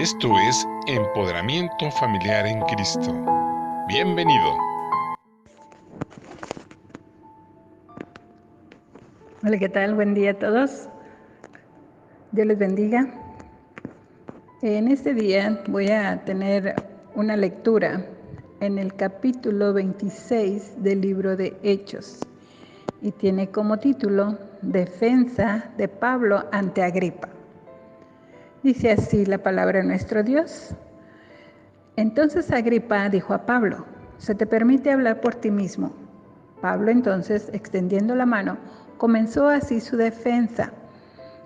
Esto es Empoderamiento Familiar en Cristo. Bienvenido. Hola, ¿qué tal? Buen día a todos. Dios les bendiga. En este día voy a tener una lectura en el capítulo 26 del libro de Hechos y tiene como título Defensa de Pablo ante Agripa. Dice así la palabra de nuestro Dios. Entonces Agripa dijo a Pablo: «¿Se te permite hablar por ti mismo?». Pablo entonces, extendiendo la mano, comenzó así su defensa: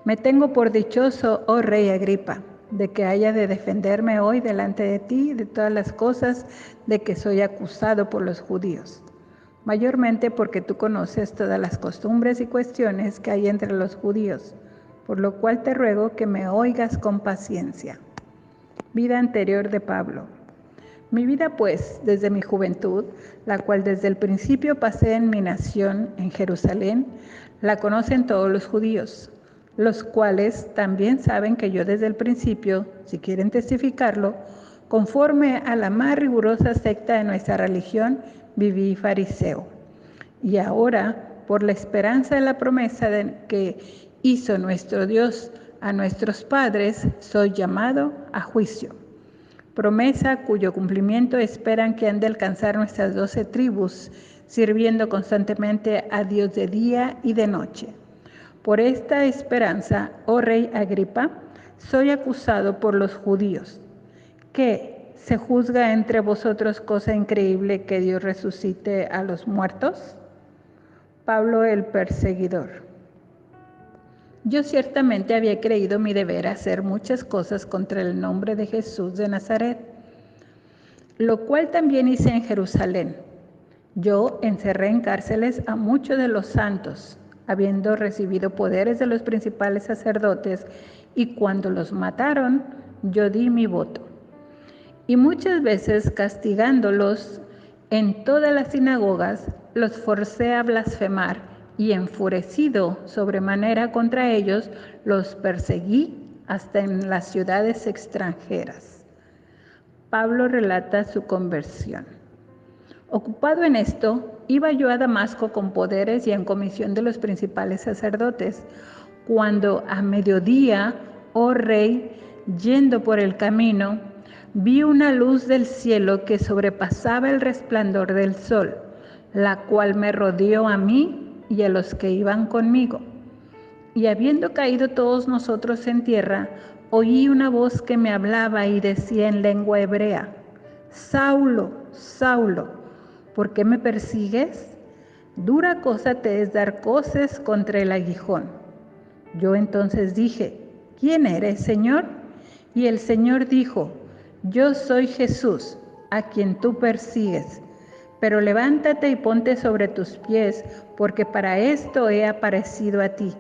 «Me tengo por dichoso, oh rey Agripa, de que haya de defenderme hoy delante de ti de todas las cosas de que soy acusado por los judíos, mayormente porque tú conoces todas las costumbres y cuestiones que hay entre los judíos, por lo cual te ruego que me oigas con paciencia». Vida anterior de Pablo. Mi vida, pues, desde mi juventud, la cual desde el principio pasé en mi nación, en Jerusalén, la conocen todos los judíos, los cuales también saben que yo desde el principio, si quieren testificarlo, conforme a la más rigurosa secta de nuestra religión, viví fariseo. Y ahora, por la esperanza de la promesa que hizo nuestro Dios a nuestros padres, soy llamado a juicio. Promesa cuyo cumplimiento esperan que han de alcanzar nuestras 12 tribus, sirviendo constantemente a Dios de día y de noche. Por esta esperanza, oh rey Agripa, soy acusado por los judíos. ¿Qué? ¿Se juzga entre vosotros cosa increíble que Dios resucite a los muertos? Pablo el perseguidor. Yo ciertamente había creído mi deber hacer muchas cosas contra el nombre de Jesús de Nazaret, lo cual también hice en Jerusalén. Yo encerré en cárceles a muchos de los santos, habiendo recibido poderes de los principales sacerdotes, y cuando los mataron, yo di mi voto. Y muchas veces, castigándolos en todas las sinagogas, los forcé a blasfemar, y enfurecido sobremanera contra ellos, los perseguí hasta en las ciudades extranjeras. Pablo relata su conversión. Ocupado en esto, iba yo a Damasco con poderes y en comisión de los principales sacerdotes, cuando a mediodía, oh rey, yendo por el camino, vi una luz del cielo que sobrepasaba el resplandor del sol, la cual me rodeó a mí y a los que iban conmigo. Y habiendo caído todos nosotros en tierra, oí una voz que me hablaba y decía en lengua hebrea: «Saulo, Saulo, ¿por qué me persigues? Dura cosa te es dar coces contra el aguijón». Yo entonces dije: «¿Quién eres, Señor?». Y el Señor dijo: «Yo soy Jesús, a quien tú persigues. Pero levántate y ponte sobre tus pies, porque para esto he aparecido a ti,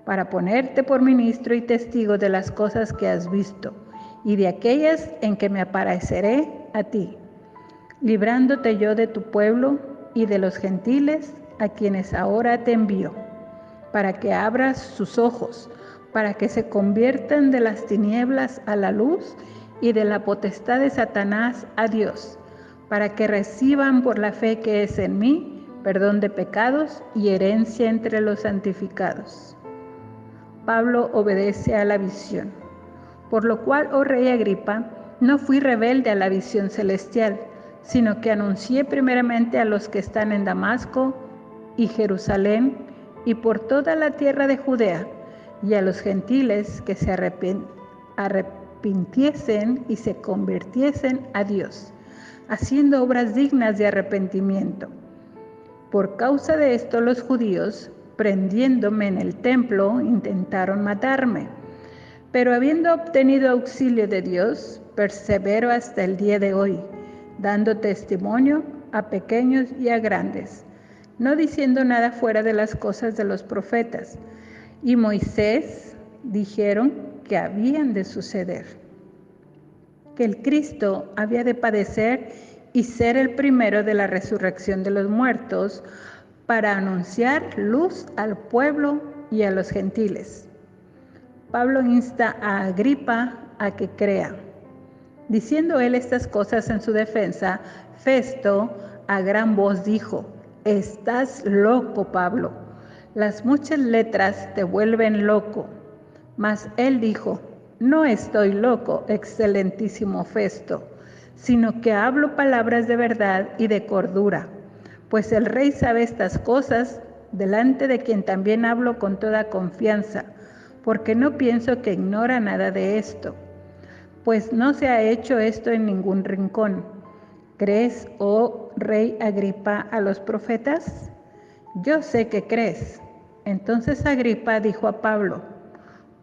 para ponerte por ministro y testigo de las cosas que has visto, y de aquellas en que me apareceré a ti, librándote yo de tu pueblo y de los gentiles, a quienes ahora te envío, para que abras sus ojos, para que se conviertan de las tinieblas a la luz y de la potestad de Satanás a Dios, para que reciban por la fe que es en mí perdón de pecados y herencia entre los santificados». Pablo obedece a la visión. Por lo cual, oh rey Agripa, no fui rebelde a la visión celestial, sino que anuncié primeramente a los que están en Damasco y Jerusalén y por toda la tierra de Judea, y a los gentiles que se arrepintiesen y se convirtiesen a Dios, haciendo obras dignas de arrepentimiento. Por causa de esto los judíos, prendiéndome en el templo, intentaron matarme. Pero habiendo obtenido auxilio de Dios, persevero hasta el día de hoy, dando testimonio a pequeños y a grandes, no diciendo nada fuera de las cosas de los profetas y Moisés dijeron que habían de suceder, que el Cristo había de padecer y ser el primero de la resurrección de los muertos, para anunciar luz al pueblo y a los gentiles. Pablo insta a Agripa a que crea. Diciendo él estas cosas en su defensa, Festo a gran voz dijo: «Estás loco, Pablo. Las muchas letras te vuelven loco». Mas él dijo: «No estoy loco, excelentísimo Festo, sino que hablo palabras de verdad y de cordura, pues el rey sabe estas cosas, delante de quien también hablo con toda confianza, porque no pienso que ignora nada de esto, pues no se ha hecho esto en ningún rincón. ¿Crees, oh rey Agripa, a los profetas? Yo sé que crees». Entonces Agripa dijo a Pablo: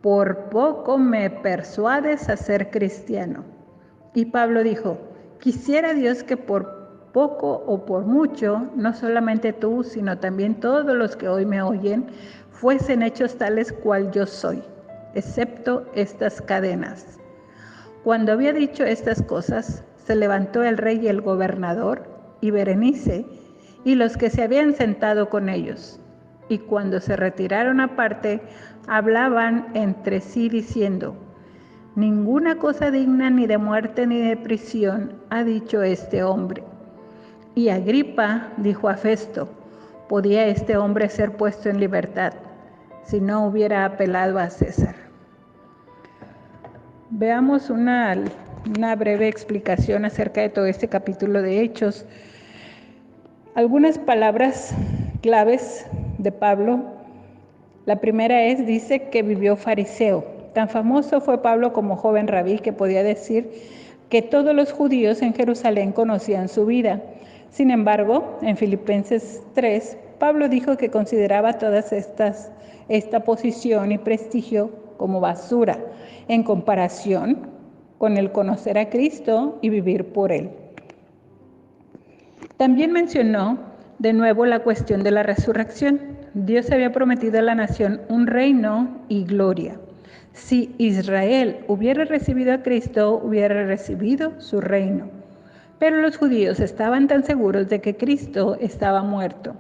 «Por poco me persuades a ser cristiano». Y Pablo dijo: «Quisiera Dios que por poco o por mucho, no solamente tú, sino también todos los que hoy me oyen, fuesen hechos tales cual yo soy, excepto estas cadenas». Cuando había dicho estas cosas, se levantó el rey y el gobernador, y Berenice, y los que se habían sentado con ellos. Y cuando se retiraron aparte, hablaban entre sí diciendo: «Ninguna cosa digna ni de muerte ni de prisión ha dicho este hombre». Y Agripa dijo a Festo: «¿Podía este hombre ser puesto en libertad si no hubiera apelado a César?». Veamos una breve explicación acerca de todo este capítulo de Hechos. Algunas palabras claves de Pablo. La primera dice que vivió fariseo. Tan famoso fue Pablo como joven rabí que podía decir que todos los judíos en Jerusalén conocían su vida. Sin embargo, en Filipenses 3, Pablo dijo que consideraba esta posición y prestigio como basura en comparación con el conocer a Cristo y vivir por Él. También mencionó de nuevo la cuestión de la resurrección. Dios había prometido a la nación un reino y gloria. Si Israel hubiera recibido a Cristo, hubiera recibido su reino. Pero los judíos estaban tan seguros de que Cristo estaba muerto.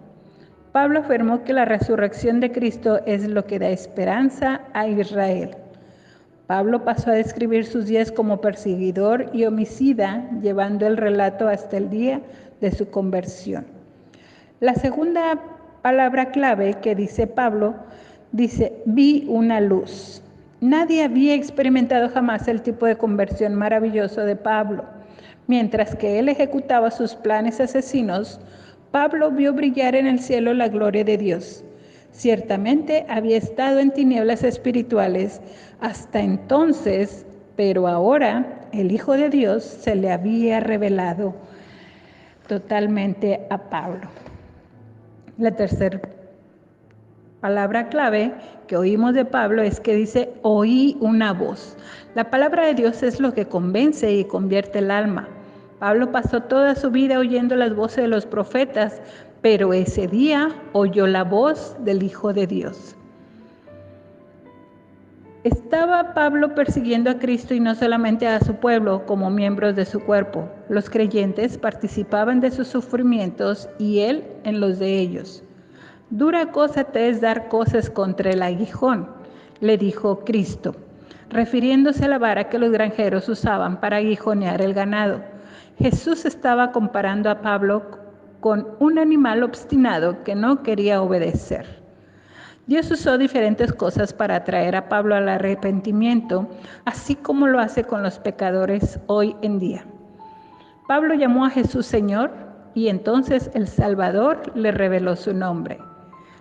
Pablo afirmó que la resurrección de Cristo es lo que da esperanza a Israel. Pablo pasó a describir sus días como perseguidor y homicida, llevando el relato hasta el día de su conversión. La segunda palabra clave que dice Pablo, dice: «Vi una luz». Nadie había experimentado jamás el tipo de conversión maravilloso de Pablo. Mientras que él ejecutaba sus planes asesinos, Pablo vio brillar en el cielo la gloria de Dios. Ciertamente había estado en tinieblas espirituales hasta entonces, pero ahora el Hijo de Dios se le había revelado totalmente a Pablo. La tercera palabra clave que oímos de Pablo es que dice: «Oí una voz». La palabra de Dios es lo que convence y convierte el alma. Pablo pasó toda su vida oyendo las voces de los profetas, pero ese día oyó la voz del Hijo de Dios. Estaba Pablo persiguiendo a Cristo y no solamente a su pueblo como miembros de su cuerpo. Los creyentes participaban de sus sufrimientos y él en los de ellos. «Dura cosa te es dar cosas contra el aguijón», le dijo Cristo, refiriéndose a la vara que los granjeros usaban para aguijonear el ganado. Jesús estaba comparando a Pablo con un animal obstinado que no quería obedecer. Dios usó diferentes cosas para atraer a Pablo al arrepentimiento, así como lo hace con los pecadores hoy en día. Pablo llamó a Jesús Señor y entonces el Salvador le reveló su nombre.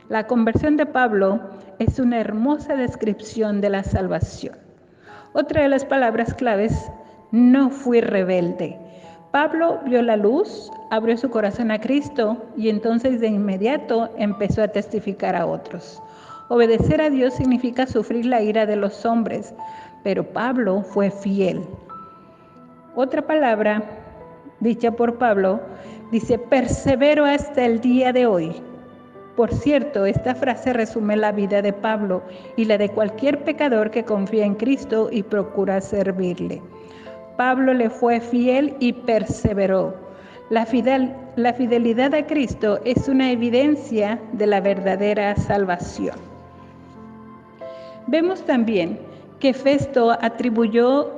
La conversión de Pablo es una hermosa descripción de la salvación. Otra de las palabras claves: «No fui rebelde». Pablo vio la luz, abrió su corazón a Cristo y entonces de inmediato empezó a testificar a otros. Obedecer a Dios significa sufrir la ira de los hombres, pero Pablo fue fiel. Otra palabra dicha por Pablo dice: «Persevero hasta el día de hoy». Por cierto, esta frase resume la vida de Pablo y la de cualquier pecador que confía en Cristo y procura servirle. Pablo le fue fiel y perseveró. La fidelidad a Cristo es una evidencia de la verdadera salvación. Vemos también que Festo atribuyó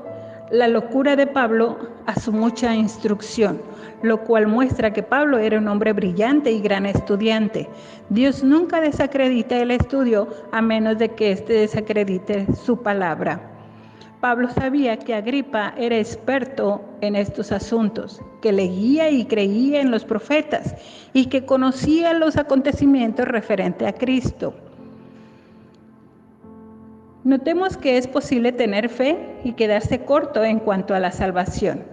la locura de Pablo a su mucha instrucción, lo cual muestra que Pablo era un hombre brillante y gran estudiante. Dios nunca desacredita el estudio a menos de que éste desacredite su palabra. Pablo sabía que Agripa era experto en estos asuntos, que leía y creía en los profetas y que conocía los acontecimientos referentes a Cristo. Notemos que es posible tener fe y quedarse corto en cuanto a la salvación.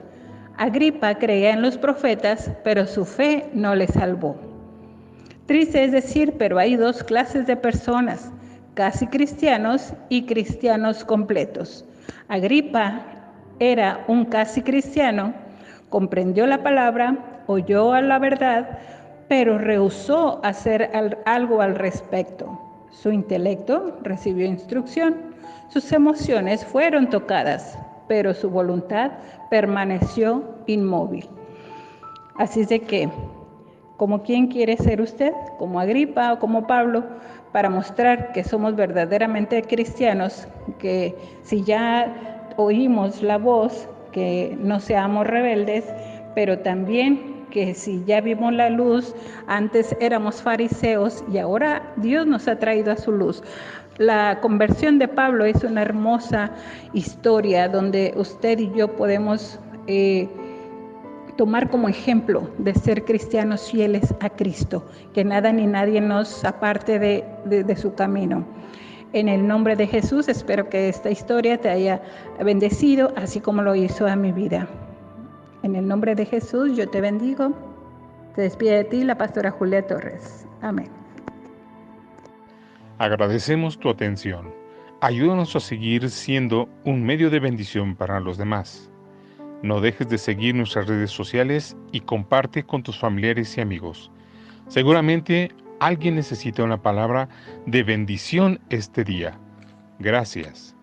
Agripa creía en los profetas, pero su fe no le salvó. Triste es decir, pero hay dos clases de personas, casi cristianos y cristianos completos. Agripa era un casi cristiano, comprendió la palabra, oyó a la verdad, pero rehusó hacer algo al respecto. Su intelecto recibió instrucción, sus emociones fueron tocadas, pero su voluntad permaneció inmóvil. Así es de que, ¿como quién quiere ser usted? ¿Como Agripa o como Pablo? Para mostrar que somos verdaderamente cristianos, que si ya oímos la voz, que no seamos rebeldes, pero también que si ya vimos la luz, antes éramos fariseos y ahora Dios nos ha traído a su luz. La conversión de Pablo es una hermosa historia donde usted y yo podemos tomar como ejemplo de ser cristianos fieles a Cristo, que nada ni nadie nos aparte de su camino. En el nombre de Jesús, espero que esta historia te haya bendecido, así como lo hizo a mi vida. En el nombre de Jesús, yo te bendigo. Se despide de ti la pastora Julia Torres. Amén. Agradecemos tu atención. Ayúdanos a seguir siendo un medio de bendición para los demás. No dejes de seguir nuestras redes sociales y comparte con tus familiares y amigos. Seguramente alguien necesita una palabra de bendición este día. Gracias.